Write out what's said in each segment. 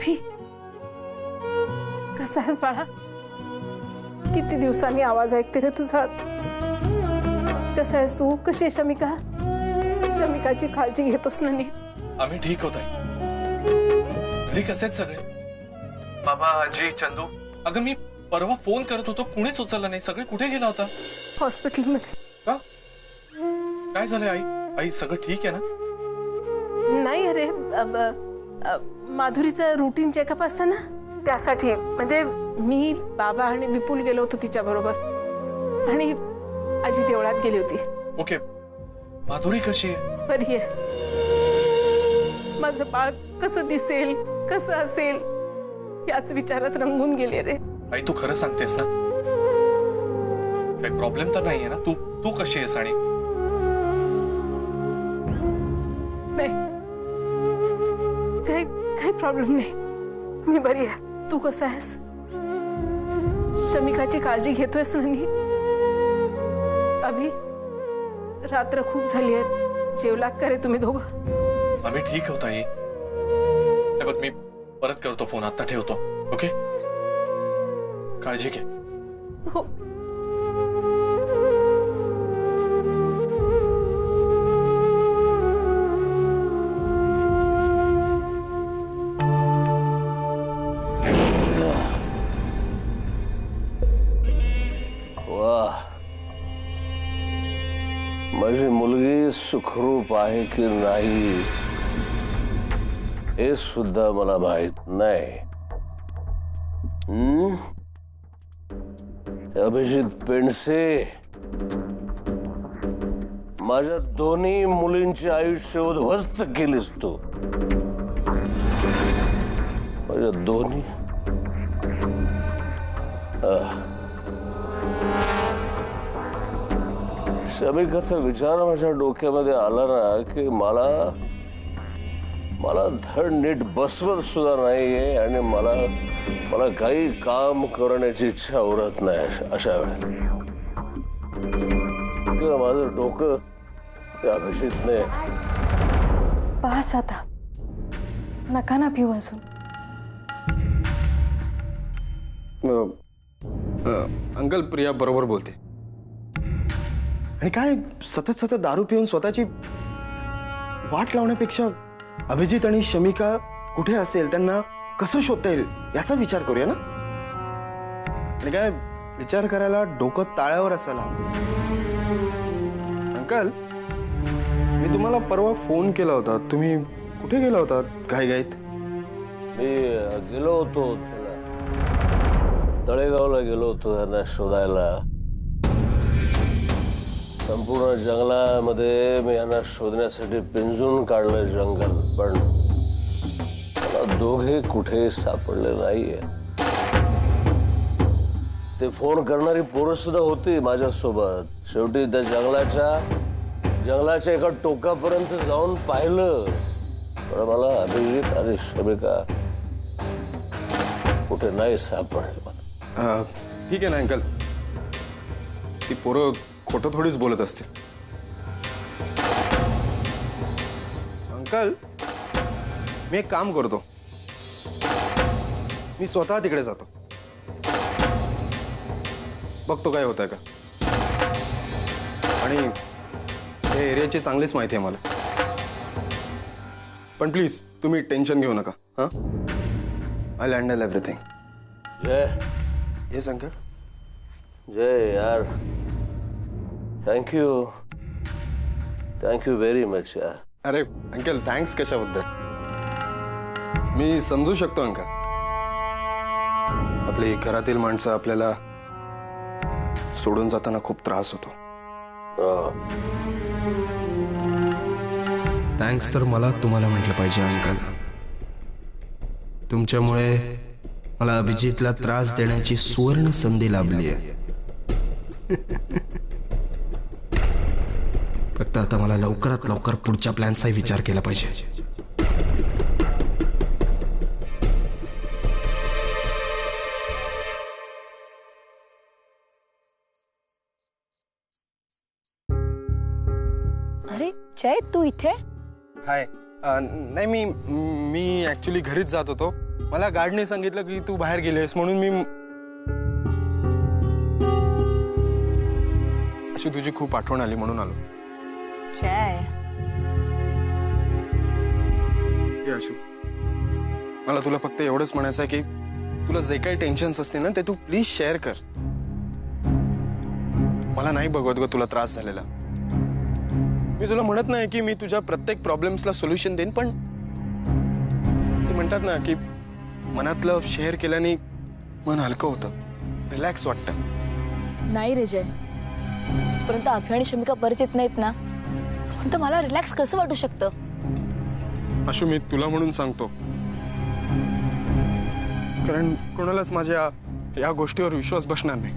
अभि, कसा आहेस बाळा? किती दिवसांनी आवाज ऐकते रे तुझा. कसा आहेस तू? कशी आहे शमिका? शमिकाची काळजी घेतोस ना नीट? आम्ही ठीक होत आहे. घरी कसे आहेत सगळे? बाबा, आजी, चंदू. अगं मी परवा फोन करत होतो, कुणीच उचलला नाही. सगळे कुठे गेला होता? हॉस्पिटलमध्ये. का? काय झालंय आई? आई सगळं ठीक आहे ना? नाही अरे, माधुरीचं रुटीन चेकअप असतं ना, त्यासाठी. म्हणजे मी, बाबा आणि विपुल गेलो होतो तिच्या बरोबर, आणि आजी देवळात गेली होती. ओके. माधुरी कशी आहे? बरी आहे. माझं बाळ कसं दिसेल, कसं असेल याच विचारात रंगून गेले रे. आई तू खरं सांगतेस ना? काही प्रॉब्लेम तर नाहीये ना? तू कशी आहेस? आणि नाही, काही प्रॉब्लेम नाही. मी बरी आहे. तू कसा आहेस? शमिकाची काळजी घेतोयस ना नीट? अभि, रात्र खूप झाली आहे. जेवलात का रे तुम्ही दोघं? आम्ही ठीक होत आई. बघ मी परत करतो फोन. आता ठेवतो. ओके? काळजी घे. हो. माझी मुलगी सुखरूप आहे की नाही हे सुद्धा मला माहित नाही. अभिजित पेंडसे, माझ्या दोन्ही मुलींचे आयुष्य उद्ध्वस्त केलीस तू. माझ्या दोन्ही. शमिकाचा विचार माझ्या डोक्यामध्ये आला ना की मला धड नीट बसवत सुद्धा नाहीये, आणि मला काही काम करण्याची इच्छा उरत नाही अशा वेळेला. माझं डोकं त्या अभिजितने. पास आता नका ना पिऊ अजून. अंकल, प्रिया बरोबर बोलते. आणि काय सतत दारू पिऊन स्वतःची वाट लावण्यापेक्षा अभिजित आणि शमिका कुठे असेल, त्यांना कसं शोधता येईल याचा विचार करूया ना. आणि काय विचार करायला डोकं ताळ्यावर असायला हवं. अंकल, मी तुम्हाला परवा फोन केला होता. तुम्ही कुठे गेला होता घाईघाईत? मी गेलो होतो तळेगावला गेलो होतो त्यांना शोधायला. संपूर्ण जंगलामध्ये मी यांना शोधण्यासाठी पिंजून काढलं जंगल, पण मला दोघे कुठे सापडले नाहीये. ते फोन करणारी पोरं सुद्धा होती माझ्यासोबत. शेवटी त्या जंगलाच्या एका टोकापर्यंत जाऊन पाहिलं, पण मला अभिजित आणि शमिका कुठे नाही सापडले. ठीक आहे ना अंकल, ती पोरं खोटं थोडीच बोलत असतील. अंकल, मी एक काम करतो. मी स्वतः तिकडे जातो, बघतो काय होतंय का. आणि या एरियाची चांगलीच माहिती आहे मला. पण प्लीज तुम्ही टेन्शन घेऊ नका. हां, I handle everything. Jay. Yes uncle. Jay यार, थँक्यू व्हेरी मच यार. अरे अंकल, थँक्स कशाबद्दल? मी समजू शकतो अंकल. आपली घरातील माणसं आपल्याला सोडून जाताना खूप त्रास होतो. थँक्स तर मला तुम्हाला म्हटलं पाहिजे अंकल. तुमच्यामुळे मला अभिजितला त्रास देण्याची सुवर्ण संधी लाभली आहे. फक्त आता मला लवकरात लवकर पुढच्या प्लॅनचाही विचार केला पाहिजे. अरे जय, तू इथे? हाय. नाही, मी ऍक्च्युली घरीच जात होतो, मला गार्डने सांगितलं की तू बाहेर गेलेस म्हणून मी अशी तुझी खूप आठवण आली म्हणून आलो. जय हे अशू, मला तुला फक्त एवढंच म्हणायचं आहे की तुला जे काही टेन्शन्स असतील ना ते तू प्लीज शेअर कर. मला नाही बघवत ग तुला त्रास झालेला. मी तुला म्हणत नाही की मी तुझ्या प्रत्येक प्रॉब्लेम्सला सोल्युशन देईन, पण ते म्हणतात ना की मनातलं शेअर केल्याने मन हलकं होतं, रिलॅक्स वाटतं. नाही रे जय, जोपर्यंत अभि आणि शमिका परिचित नाहीत ना तोपर्यंत मला रिलॅक्स कसं वाटू शकतं. अशू, मी तुला म्हणून सांगतो, कारण कोणालाच माझ्या या गोष्टीवर विश्वास बसणार नाही.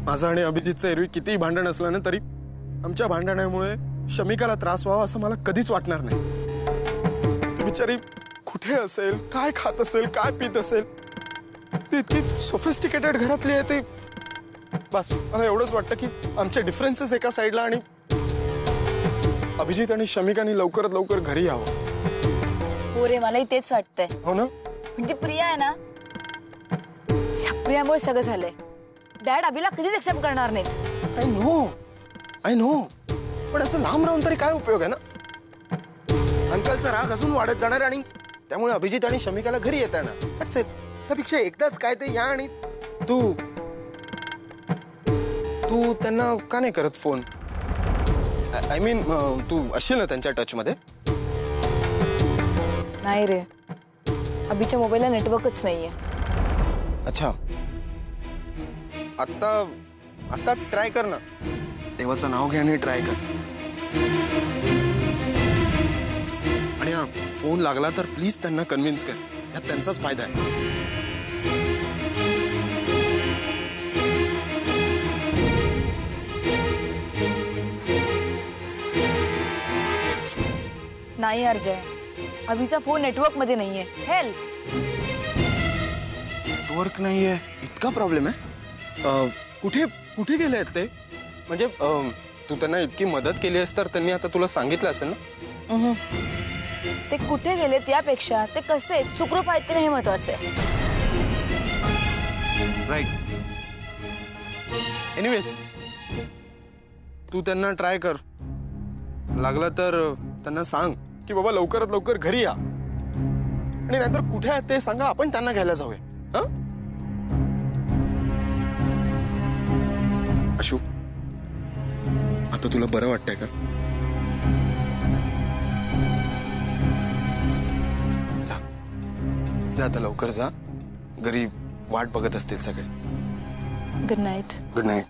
माझं आणि अभिजितचं एरवी कितीही भांडण असलं ना तरी आमच्या भांडणामुळे शमिकाला त्रास व्हावा असं मला कधीच वाटणार नाही. ती बिचारी कुठे असेल, काय खात असेल, काय पित असेल, ती इतकी सोफिस्टिकेटेड घरातली आहे. ते बस मला एवढंच वाटतं की आमचे डिफरन्सेस एका साईडला आणि अभिजित आणि शमिकाने लवकरात लवकर घरी यावं. हो रे, मलाही तेच वाटतंय. हो ना? पण ती प्रिया आहे ना, या प्रियामुळे सगळं झालंय. डॅड अभिला कधीच एक्सेप्ट करणार नाहीत. आय नो, पण असं लांब राहून तरी काय उपयोग आहे ना. अंकलचा राग अजून वाढत जाणार आणि त्यामुळे अभिजित आणि शमिकाला घरी येता येणार. त्यापेक्षा एकदाच काय ते या आणि तू त्यांना का नाही करत फोन? आय मीन तू असशील ना त्यांच्या टच मध्ये? नाही रे, अभिच्या मोबाईलला नेटवर्कच नाहीये. अच्छा, आता ट्राय कर ना. देवाचं नाव घे आणि ट्राय कर. आणि हा फोन लागला तर प्लीज त्यांना कन्व्हिन्स कर, यात त्यांचाच फायदा आहे. नाही यार जय, अभिचा फोन नेटवर्क मध्ये नाहीये. हेल्प. नेटवर्क नाहीये, इतका प्रॉब्लेम आहे? कुठे गेले आहेत ते? म्हणजे तू त्यांना इतकी मदत केली आहेस तर त्यांनी आता तुला सांगितलं असेल ना? ते कुठे गेलेत यापेक्षा ते कसे आहेत, सुखरूप आहेत की नाही हे महत्वाचं आहे. राईट. एनिवेज, तू त्यांना ट्राय कर. लागलं तर त्यांना सांग की बाबा लवकरात लवकर घरी या. आणि नाहीतर कुठे आहेत ते सांगा, आपण त्यांना घ्यायला जाऊया. हं? अशू, आता तुला बरं वाटतंय का? जा आता लवकर जा. घरी वाट बघत असतील सगळे. Good night. Good night.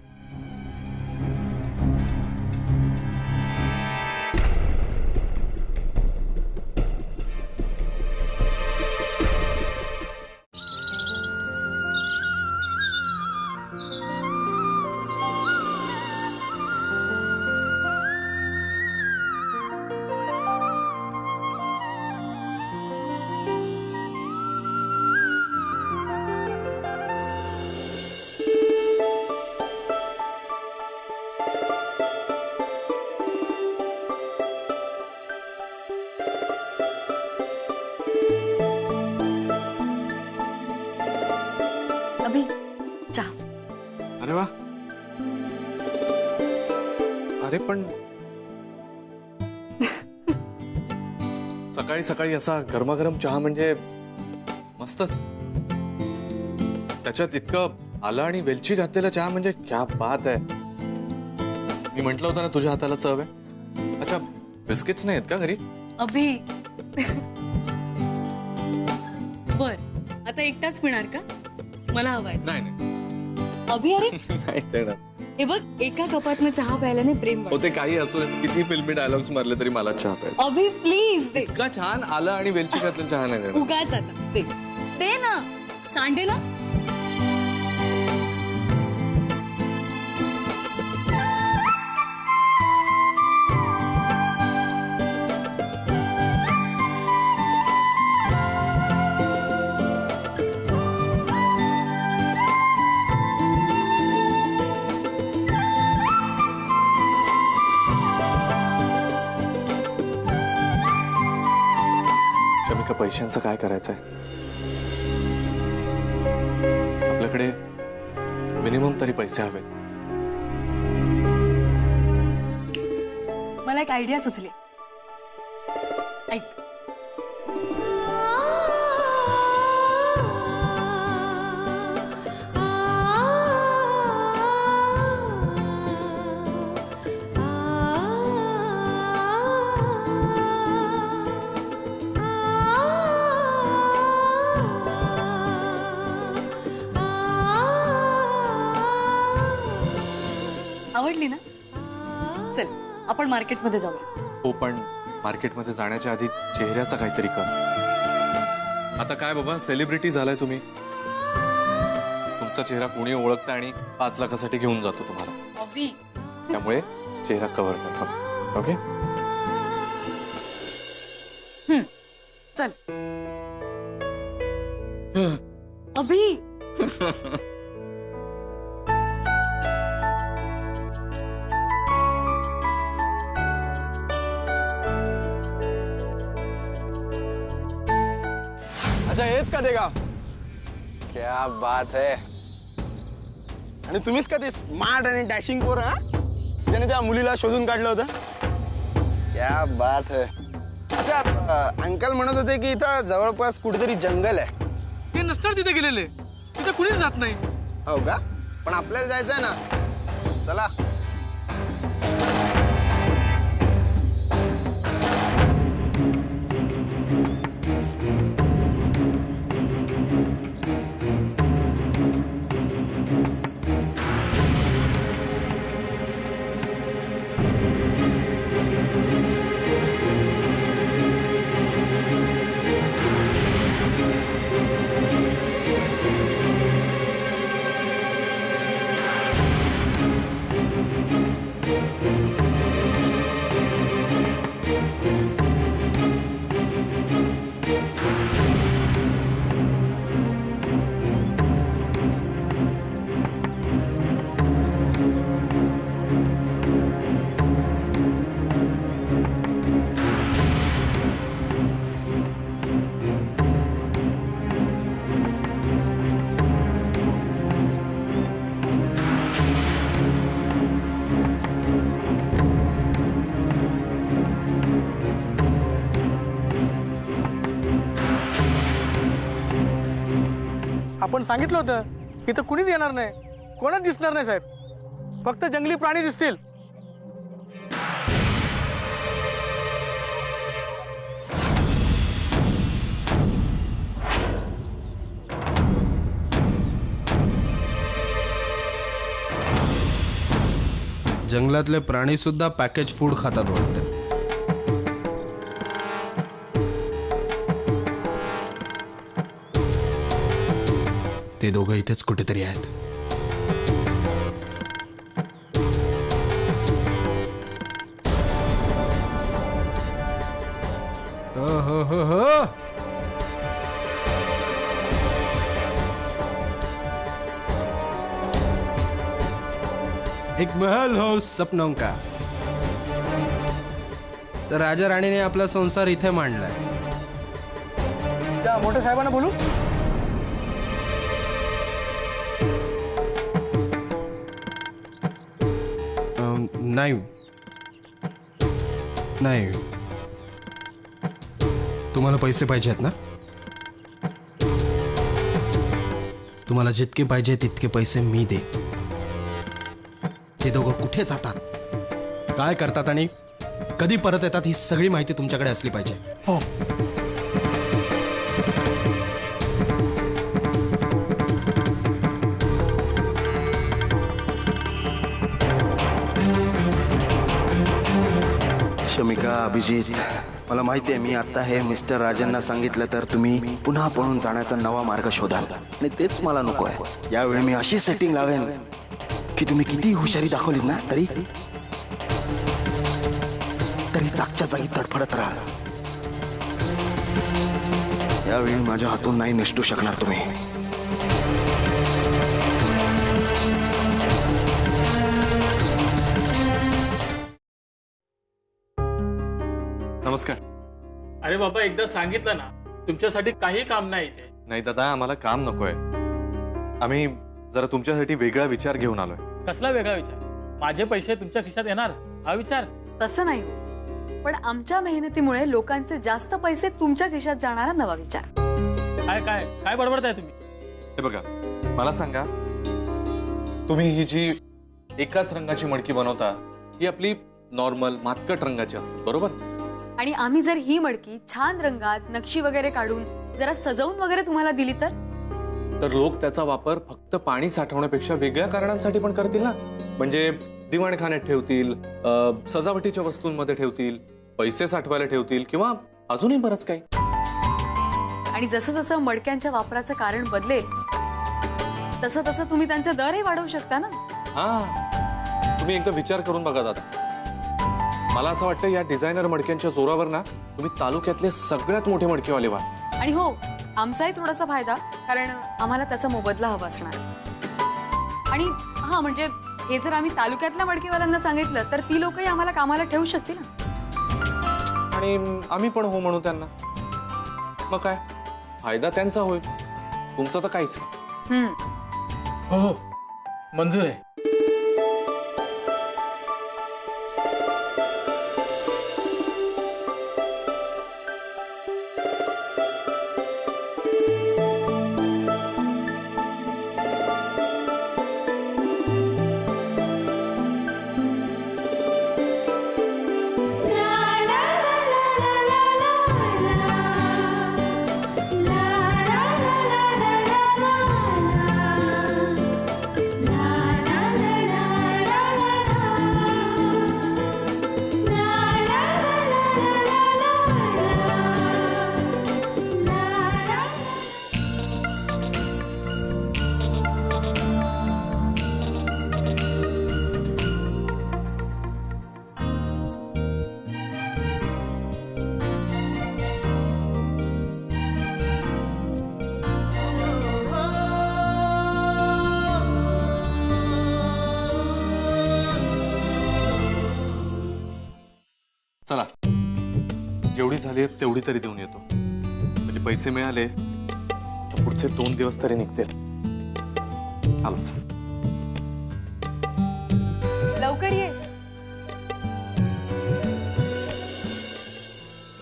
Abhi, चहा. अरे वा. अरे पण सकाळी सकाळी असा गरमागरम चहा म्हणजे मस्तच. त्याच्यात इतकं आलं आणि वेलची घातलेला चहा म्हणजे क्या बात आहे. मी म्हंटल होतं ना तुझ्या हाताला चव आहे. अच्छा, बिस्किट्स नाही आहेत का घरी? अभि, बर आता एकटाच पिणार का? मला हवाय. नाही नाही अभि, अरे नाही देणार. हे बघ, एका कपातनं चहा प्यायल्याने प्रेम वाढतं. होते काही असो, किती फिल्मी डायलॉग्स मारले तरी मला चहा प्यायचा. अभि प्लीज दे. इतका छान आलं आणि वेलची घातलेला चहा नाही देणार. उगाच आता दे. दे ना, सांडे ना. पैशांचं काय करायचंय? आपल्याकडे मिनिमम तरी पैसे हवेत. मला एक आयडिया सुचली. ऐक, आवडली ना? चल आपण मार्केटमध्ये जाऊया. हो, पण मार्केटमध्ये जाण्याच्या आधी चेहऱ्याचा काहीतरी कर. आता काय बाबा, सेलिब्रिटी झालाय तुम्ही. तुमचा चेहरा कोणी ओळखतं आणि 5 लाखासाठी घेऊन जातो तुम्हाला. अभि, त्यामुळे चेहरा कव्हर कर. ओके? चल. अभि, अच्छा, हेच का ते गाव? क्या बात है. आणि तुम्हीच का ते स्मार्ट आणि डॅशिंग पोर, हा, ज्याने त्या मुलीला शोधून काढलं होतं? क्या बात है. अच्छा, अंकल म्हणत होते की इथं जवळपास कुठेतरी जंगल आहे. ते नसणार तिथे गेलेले. तिथे कुणीच जात नाही. हो का? पण आपल्याला जायचंय ना. चला. आपण सांगितलं होतं इथं कुणीच येणार नाही, कोणच दिसणार नाही साहेब. फक्त जंगली प्राणी दिसतील. जंगलातले प्राणी सुद्धा पॅकेज फूड खातात वाटतं. ते दोघं इथेच कुठेतरी आहेत. हो. एक महल हो सपनों का. तर राजा राणीने आपला संसार इथे मांडलाय. त्या मोठ्या साहेबांना बोलू. नाही, तुम्हाला पैसे पाहिजे आहेत ना? तुम्हाला जितके पाहिजे तितके पैसे मी दे. ते दोघं कुठे जातात, काय करतात आणि कधी परत येतात ही सगळी माहिती तुमच्याकडे असली पाहिजे. हो. शमिका, अभिजित, मला माहिती आहे मी आता हे मिस्टर राजांना सांगितलं तर तुम्ही पुन्हा पळून जाण्याचा नवा मार्ग शोधाल आणि तेच मला नको आहे. यावेळी मी अशी सेटिंग लावेन की तुम्ही किती हुशारी दाखवलीत ना तरी जागच्या जागी तडफडत राहाल. यावेळी माझ्या हातून नाही निसटू शकणार तुम्ही. नमस्कार. अरे बाबा, एकदा सांगितलं ना तुमच्यासाठी काही काम नाही इथे. नाही दादा, आम्हाला काम नकोय. आम्ही जरा तुमच्यासाठी वेगळा विचार घेऊन आलोय. कसला वेगळा विचार? माझे पैसे तुमच्या खिशात येणार हा विचार? तसं नाही, पण आमच्या मेहनतीमुळे लोकांचे जास्त पैसे तुमच्या खिशात जाणारा नवा विचार. काय काय काय बडबडताय तुम्ही? हे बघा, मला सांगा, तुम्ही ही जी एकाच रंगाची मडकी बनवता ही आपली नॉर्मल मातकट रंगाची असते, बरोबर? आणि आम्ही जर ही मडकी छान रंगात नक्षी वगैरे काढून जरा सजवून वगैरे तुम्हाला दिली तर लोक त्याचा वापर फक्त पाणी साठवण्यापेक्षा वेगळ्या कारणांसाठी पण करतील ना. म्हणजे दिवाणखान्यात ठेवतील, सजावटीच्या वस्तूंमध्ये ठेवतील, पैसे साठवायला ठेवतील किंवा अजूनही बरंच काही. आणि जसं जसं मडक्यांच्या वापराचं कारण बदलेल तसं तसं तुम्ही त्यांचे दरही वाढवू शकता ना. हा, तुम्ही एकदा विचार करून बघा दादा. मला असं वाटतं या डिझायनर मडक्यांच्या जोरावर ना तुम्ही तालुक्यातले सगळ्यात मोठे मडकेवाले व्हा. आणि हो, आमचाही थोडासा फायदा, कारण आम्हाला त्याचा मोबदला हवा असणार. आणि हा, म्हणजे हे जर आम्ही तालुक्यातल्या मडकेवाल्यांना सांगितलं तर ती लोकही आम्हाला कामाला ठेवू शकतील ना. आणि आम्ही पण हो म्हणू त्यांना. मग काय फायदा त्यांचा होईल, तुमचं तर काहीच नाही. हो, मंजूर आहे. चला, जेवढी झाली तेवढी तरी देऊन येतो. म्हणजे पैसे मिळाले तर पुढचे 2 दिवस तरी निघतील. आलोच. लवकर ये.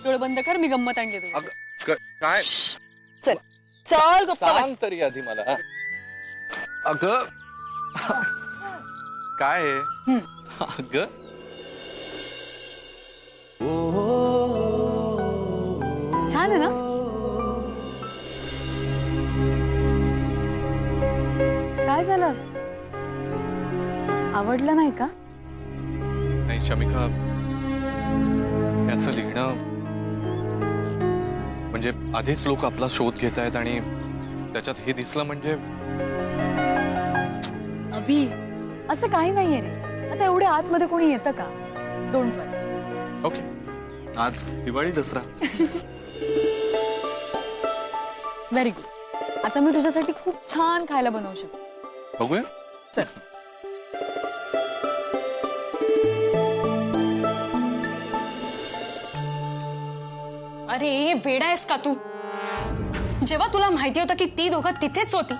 डोळे बंद कर, मी गंमत आणली तुझी. काय चल चल गप्पा बस. सांग तरी आधी मला. अगं काय आहे? अगं छान आहे ना? काय झालं? आवडलं नाही का? नाही शमिका, हे असं लिहिणं म्हणजे आधीच लोक आपला शोध घेत आहेत आणि त्याच्यात हे दिसलं म्हणजे. अभि, असं काही नाहीये रे. आता एवढ्या आतमध्ये कोणी येतं का? Don't worry. ओके, आज दिवाळी दसरा. Very good. आता मी तुझ्यासाठी खूप छान खायला बनवू शकते. बघूया. अरे वेडा आहेस का तू? जेव्हा तुला माहिती होतं की ती दोघं तिथेच होती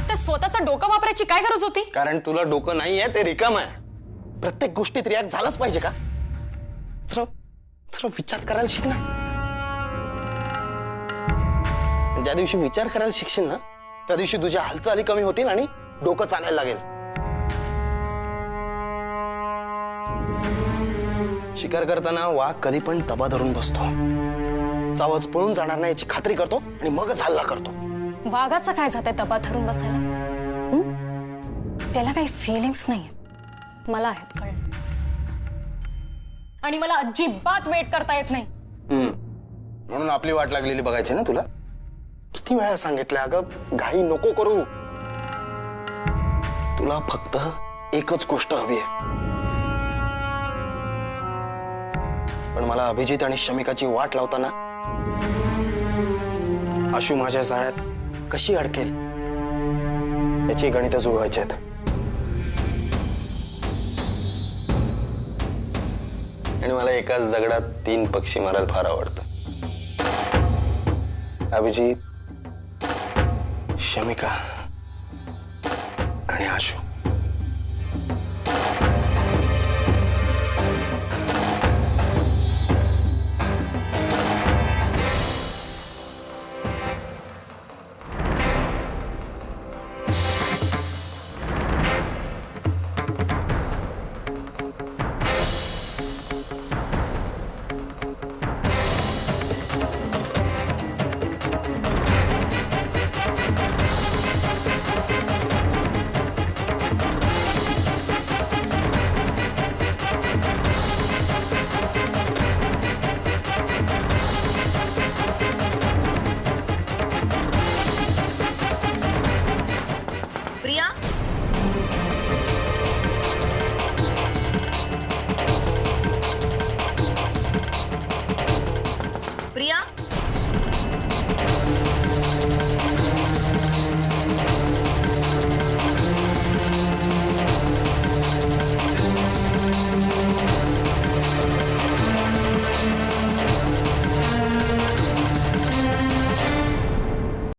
तर स्वतःचं डोकं वापरायची काय गरज होती? कारण तुला डोकं नाहीये, ते रिकाम आहे. प्रत्येक गोष्टीत रिॲक्ट झालाच पाहिजे का? जरा विचार करायला शिक ना. ज्या दिवशी विचार करायला शिकशील ना त्या दिवशी तुझ्या हालचाली कमी होतील आणि डोकं चालायला लागेल. शिकार करताना वाघ कधी पण तबा धरून बसतो. सावज पळून जाणार नाही याची खात्री करतो आणि मगच हल्ला करतो. वाघाचं काय जातंय तबा धरून बसायला? त्याला काही फिलिंग्स नाहीये. मला आहेत, कळलं. आणि मला अजिबात वेट करता येत नाही. म्हणून आपली वाट लागलेली बघायची ना तुला? किती वेळा सांगितलं अगं, घाई नको करू. तुला फक्त एकच गोष्ट हवी आहे. पण मला अभिजित आणि शमिकाची वाट लावताना आशू माझ्या जाळ्यात कशी अडकेल याची गणितं जुळवायची आहेत. आणि मला एकाच दगडात 3 पक्षी मारायला फार आवडतं. अभिजित, शमिका आणि आशू. प्रिया,